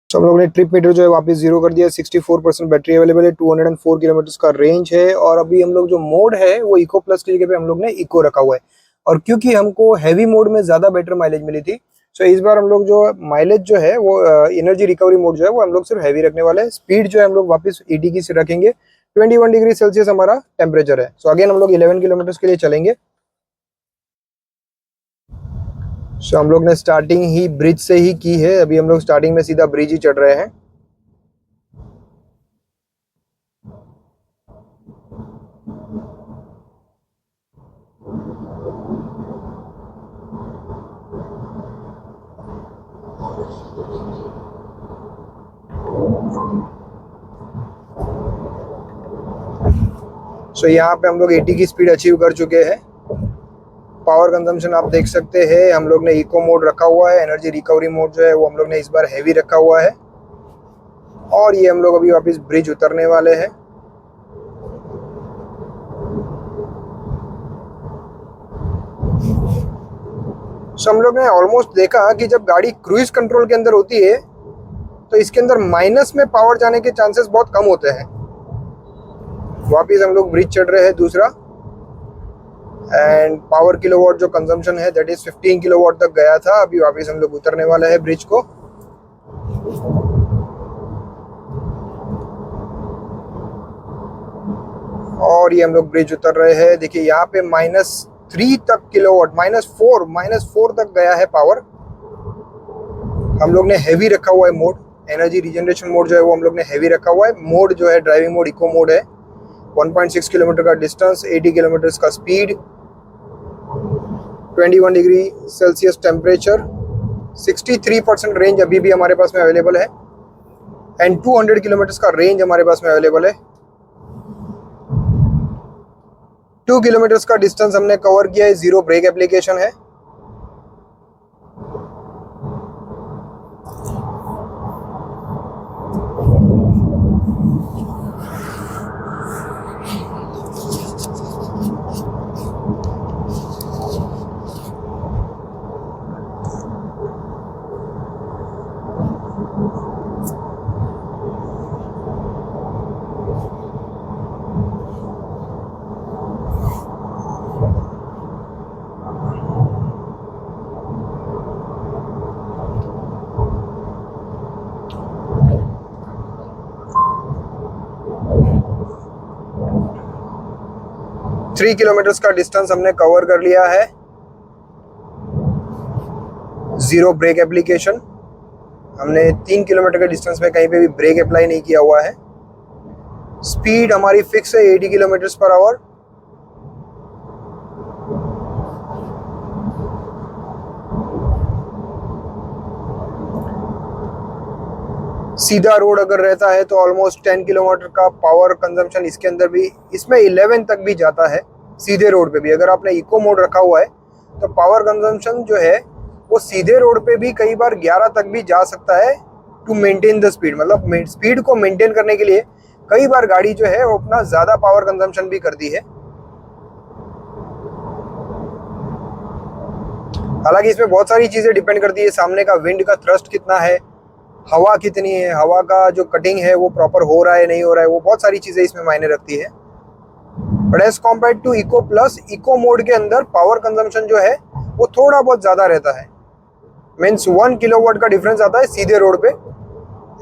तो हम लोग ने ट्रिप मीटर जो है वापस जीरो कर दिया। 64% बैटरी अवेलेबल है, 204 किलोमीटर का रेंज है। और अभी हम लोग जो मोड है वो इको प्लस की जगह पे हम लोग ने इको रखा हुआ है। और क्योंकि हमको हैवी मोड में ज्यादा बेटर माइलेज मिली थी, तो इस बार हम लोग जो माइलेज जो है वो एनर्जी रिकवरी मोड जो है वो हम लोग सिर्फ हैवी रखने वाले हैं। स्पीड जो है हम लोग वापस 80 की से रखेंगे। 21 डिग्री सेल्सियस हमारा टेम्परेचर है। सो अगेन हम लोग 11 किलोमीटर के लिए चलेंगे। सो हम लोग ने स्टार्टिंग ही ब्रिज से ही की है। अभी हम लोग स्टार्टिंग में सीधा ब्रिज ही चढ़ रहे हैं। सो यहाँ पे हम लोग 80 की स्पीड अचीव कर चुके हैं। पावर कंजम्पशन आप देख सकते हैं, हम लोग ने इको मोड रखा हुआ है। एनर्जी रिकवरी मोड जो है वो हम लोग ने इस बार हैवी रखा हुआ है। और ये हम लोग अभी वापस ब्रिज उतरने वाले हैं। सो हम लोग ने ऑलमोस्ट देखा कि जब गाड़ी क्रूइज कंट्रोल के अंदर होती है तो इसके अंदर माइनस में पावर जाने के चांसेस बहुत कम होते हैं। वापस हम लोग ब्रिज चढ़ रहे हैं दूसरा। एंड पावर किलोवाट जो कंजम्पशन है दैट इज 15 किलोवाट तक गया था। अभी वापस हम लोग उतरने वाले हैं ब्रिज को। और ये हम लोग ब्रिज उतर रहे हैं। देखिए यहाँ पे -3 तक किलोवाट, -4 तक गया है पावर। हम लोग ने हैवी रखा हुआ है मोड। एनर्जी रिजनरेशन मोड जो है वो हम लोग ने हैवी रखा हुआ है। मोड जो है ड्राइविंग मोड इको मोड है। 1.6 किलोमीटर का डिस्टेंस, 80 किलोमीटर का speed, 21 degree Celsius temperature, 63% range अभी भी हमारे पास में अवेलेबल है। एंड 200 किलोमीटर का रेंज हमारे पास में अवेलेबल है। 2 किलोमीटर का डिस्टेंस हमने कवर किया है। जीरो ब्रेक एप्लीकेशन है। थ्री किलोमीटर का डिस्टेंस हमने कवर कर लिया है। Zero break application. हमने 3 किलोमीटर के डिस्टेंस में कहीं पे भी ब्रेक अप्लाई नहीं किया हुआ है। स्पीड हमारी फिक्स है 80 किलोमीटर पर आवर। सीधा रोड अगर रहता है तो ऑलमोस्ट 10 किलोमीटर का पावर कंजम्पशन इसके अंदर भी, इसमें 11 तक भी जाता है सीधे रोड पे भी। अगर आपने इको मोड रखा हुआ है तो पावर कंजम्पशन जो है वो सीधे रोड पे भी कई बार 11 तक भी जा सकता है। टू मेंटेन द स्पीड, मतलब स्पीड को मेंटेन करने के लिए कई बार गाड़ी जो है वो अपना ज्यादा पावर कंजम्पशन भी करती है। हालांकि इसमें बहुत सारी चीजें डिपेंड करती है। सामने का विंड का थ्रस्ट कितना है, हवा कितनी है, हवा का जो कटिंग है वो प्रॉपर हो रहा है नहीं हो रहा है, वो बहुत सारी चीजें इसमें मायने रखती है। But as compare to eco plus, eco mode के अंदर पावर कंजम्पशन जो है वो थोड़ा बहुत ज्यादा रहता है। मीन्स 1 किलोवाट का डिफरेंस आता है सीधे रोड पे।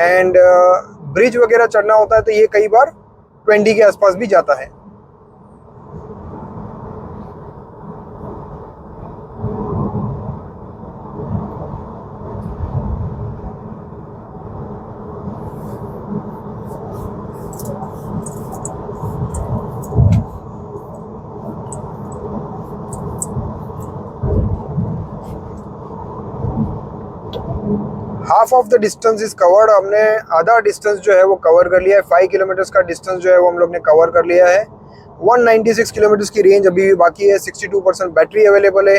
एंड ब्रिज वगैरह चढ़ना होता है तो ये कई बार 20 के आसपास भी जाता है। Half of the distance is covered. हमने आधा डिस्टेंस जो है वो कवर कर लिया है। 5 किलोमीटर का डिस्टेंस जो है वो हम लोग ने कवर कर लिया है। 196 किलोमीटर की रेंज अभी भी बाकी है। 62% बैटरी अवेलेबल है।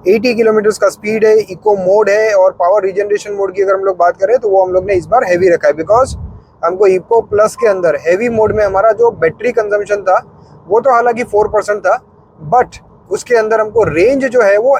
80 किलोमीटर का स्पीड है। इको मोड है। और पावर रिजनरेशन मोड की अगर हम लोग बात करें तो वो हम लोग ने इस बार हैवी रखा है, बिकॉज हमको इको प्लस के अंदर हैवी मोड में हमारा जो बैटरी कंजम्पशन था वो तो हालांकि 4% था, बट उसके अंदर हमको रेंज जो है वो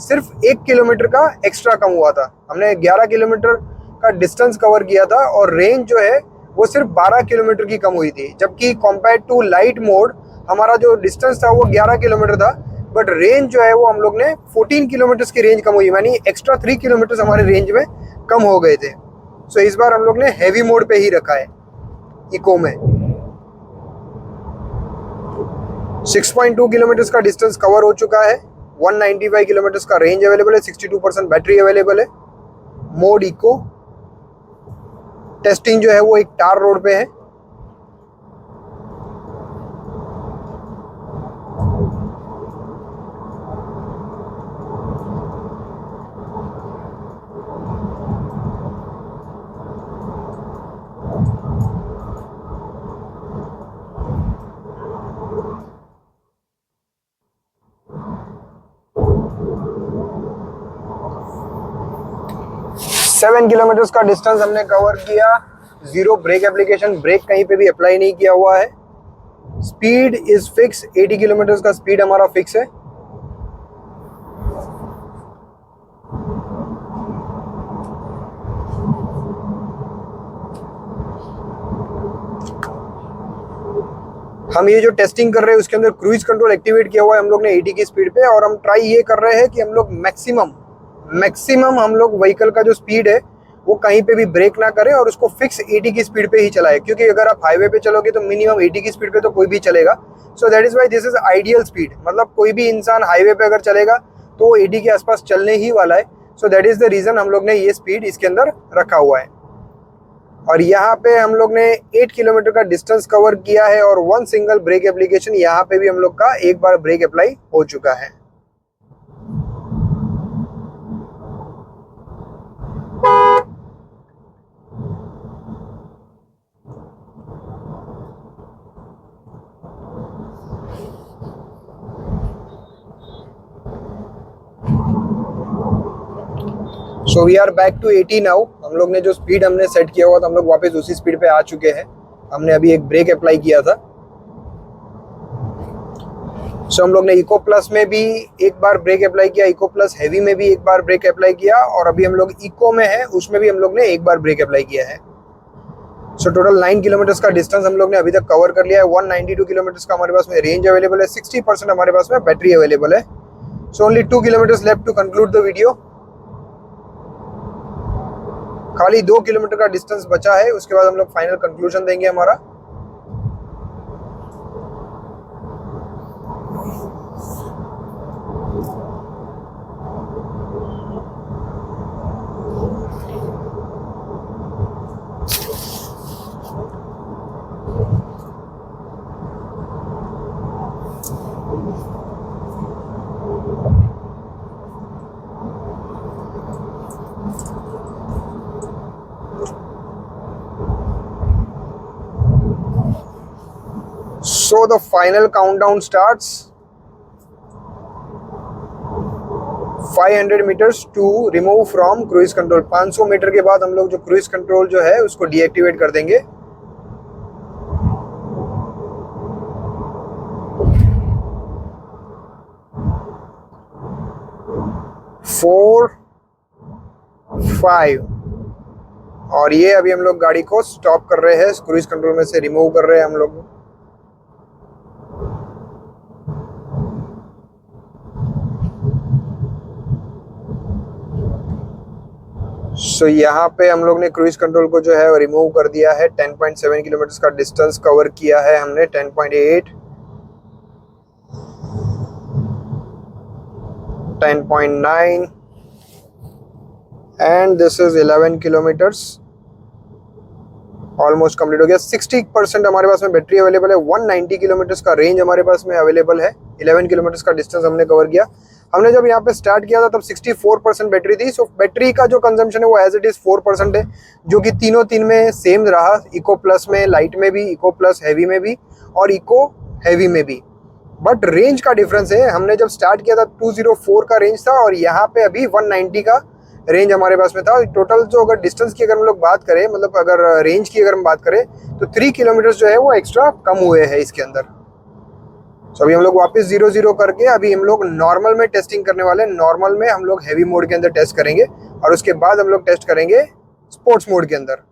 सिर्फ 1 किलोमीटर का एक्स्ट्रा कम हुआ था। हमने 11 किलोमीटर का डिस्टेंस कवर किया था और रेंज जो है वो सिर्फ 12 किलोमीटर की कम हुई थी, जबकि कंपेयर टू लाइट मोड हमारा जो डिस्टेंस था वो 11 किलोमीटर था, बट रेंज जो है वो हम लोग ने 14 किलोमीटर की रेंज कम हुई, यानी एक्स्ट्रा 3 किलोमीटर हमारे रेंज में कम हो गए थे। सो इस बार हम लोग ने हैवी मोड पे ही रखा है इको में। 6.2 किलोमीटर का डिस्टेंस कवर हो चुका है, 195 किलोमीटर का रेंज अवेलेबल है, 62% बैटरी अवेलेबल है। मोड इको टेस्टिंग जो है वो एक टार रोड पे है। सेवन किलोमीटर का डिस्टेंस हमने कवर किया, जीरो ब्रेक एप्लीकेशन, ब्रेक कहीं पे भी अप्लाई नहीं किया हुआ है। स्पीड इज फिक्स, 80 किलोमीटर का स्पीड हमारा फिक्स है। हम ये जो टेस्टिंग कर रहे हैं उसके अंदर क्रूइज कंट्रोल एक्टिवेट किया हुआ है हम लोग ने 80 की स्पीड पे, और हम ट्राई ये कर रहे हैं कि हम लोग मैक्सिमम हम लोग व्हीकल का जो स्पीड है वो कहीं पे भी ब्रेक ना करें और उसको फिक्स 80 की स्पीड पे ही चलाए, क्योंकि अगर आप हाईवे पे चलोगे तो मिनिमम 80 की स्पीड पे तो कोई भी चलेगा। सो that is why this is ideal speed, मतलब कोई भी इंसान हाईवे पे अगर चलेगा तो वो 80 के आसपास चलने ही वाला है। So that is the reason हम लोग ने ये स्पीड इसके अंदर रखा हुआ है। और यहाँ पे हम लोग ने 8 किलोमीटर का डिस्टेंस कवर किया है और 1 सिंगल ब्रेक एप्लीकेशन, यहाँ पे भी हम लोग का एक बार ब्रेक अप्लाई हो चुका है। So we are back to 80 now. हम लोग ने जो स्पीड हमने सेट किया हुआ था हम लोग वापस उसी स्पीड पे आ चुके हैं। हमने अभी एक ब्रेक अप्लाई किया था। सो हम लोग ने इको प्लस में भी एक बार ब्रेक अप्लाई किया, इको प्लस हैवी में भी एक बार ब्रेक अप्लाई किया, और अभी हम लोग इको में है उसमें भी हम लोग ने एक बार ब्रेक अप्लाई किया है। सो टोटल 9 किलोमीटर का डिस्टेंस हम लोग ने अभी तक कवर कर लिया है। 192 किलोमीटर का हमारे पास में रेंज अवेलेबल है, 60% हमारे पास में बैटरी अवेलेबल है। So only 2 kilometre left to conclude the video. खाली 2 किलोमीटर का डिस्टेंस बचा है, उसके बाद हम लोग फाइनल कंक्लूजन देंगे हमारा। So the final countdown starts. 500 meters to remove from cruise control. 500 metre के बाद हम लोग जो क्रूइज कंट्रोल जो है उसको डीएक्टिवेट कर देंगे। 4, 5 और ये अभी हम लोग गाड़ी को स्टॉप कर रहे हैं, क्रूइज कंट्रोल में से रिमूव कर रहे हैं हम लोग। सो यहाँ पे हम लोग ने क्रूइज कंट्रोल को जो है रिमूव कर दिया है। 10.7 किलोमीटर का डिस्टेंस कवर किया है हमने, 10.8, 10.9 and this is 11 kilometres. Almost complete हो गया। 60% हमारे पास में बैटरी अवेलेबल है। 190 किलोमीटर का रेंज हमारे पास में अवेलेबल है। 11 किलोमीटर का डिस्टेंस हमने कवर किया। हमने जब यहाँ पे स्टार्ट किया था तब 64% बैटरी थी। सो बैटरी का जो कंजम्पशन है वो एज इट इज 4% है, जो कि तीन में सेम रहा। इको प्लस में, लाइट में भी, इको प्लस हैवी में भी और इको हैवी में भी। बट रेंज का डिफरेंस है। हमने जब स्टार्ट किया था 204 का रेंज था और यहाँ पे अभी 190 का रेंज हमारे पास में था। टोटल जो अगर डिस्टेंस की अगर हम लोग बात करें, मतलब अगर रेंज की अगर हम बात करें तो 3 किलोमीटर जो है वो एक्स्ट्रा कम हुए हैं इसके अंदर। सो अभी हम लोग वापस 0-0 करके अभी हम लोग नॉर्मल में टेस्टिंग करने वाले हैं। नॉर्मल में हम लोग हैवी मोड के अंदर टेस्ट करेंगे और उसके बाद हम लोग टेस्ट करेंगे स्पोर्ट्स मोड के अंदर।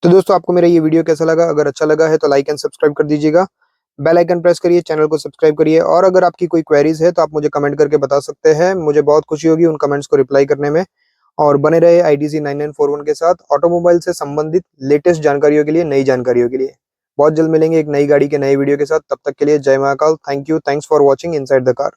तो दोस्तों आपको मेरा ये वीडियो कैसा लगा? अगर अच्छा लगा है तो लाइक एंड सब्सक्राइब कर दीजिएगा। बेल आइकन प्रेस करिए, चैनल को सब्सक्राइब करिए, और अगर आपकी कोई क्वेरीज है तो आप मुझे कमेंट करके बता सकते हैं। मुझे बहुत खुशी होगी उन कमेंट्स को रिप्लाई करने में। और बने रहे ITC 9941 के साथ ऑटोमोबाइल से संबंधित लेटेस्ट जानकारियों के लिए, नई जानकारियों के लिए। बहुत जल्द मिलेंगे एक नई गाड़ी के नए वीडियो के साथ। तब तक के लिए जय Mahakal. Thank you, thanks for watching inside the car.